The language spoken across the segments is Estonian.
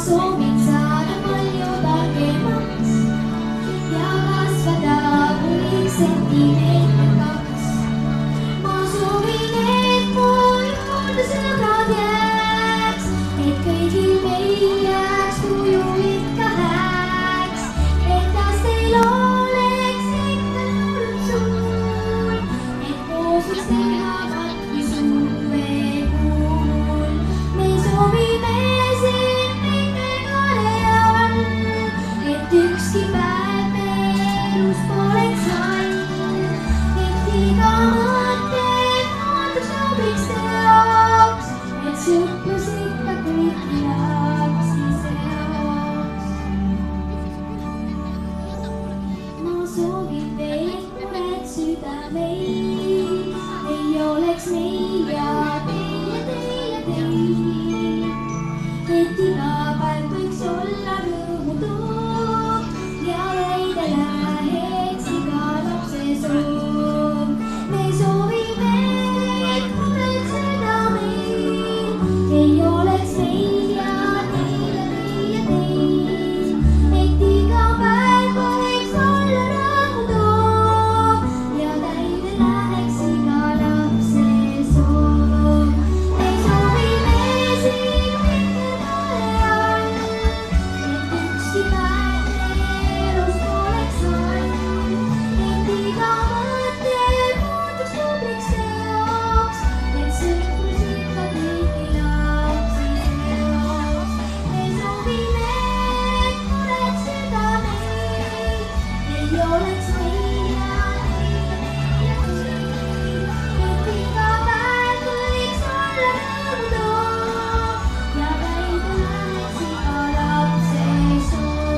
Soovin saada palju targemaks ja kasvada kuniks sentimeetrikaks. Ma soovin, et mu juurde sõbrad jääks, et kõigil meil jääks tuju ikka hääks, et lastel oleks ikka laulud suul, et koos võiks teha katki suvekuul. Me soovime ükski päev meie elus poleks hall, et iga mõte muutuks sobiks teoks, et sõprus ikka kõiki lapsi seoks. Ma soovin teid, mured südameis ei oleks meil ja teie, et iga päev võiks olla rõõmutoov. Läheks iga lapse soov. Me soovime, et mured südameil ei oleks meil ja teil, et iga päev võiks olla rõõmutoov ja täide läheks iga lapse soov. Me soovime siin kõige all, et ükski päev oleks meil ja et iga päev võiks olla rõõmutoov ja täide läheks iga lapse soov.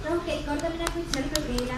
Rohkeid kordaminekuid sõrmel keele.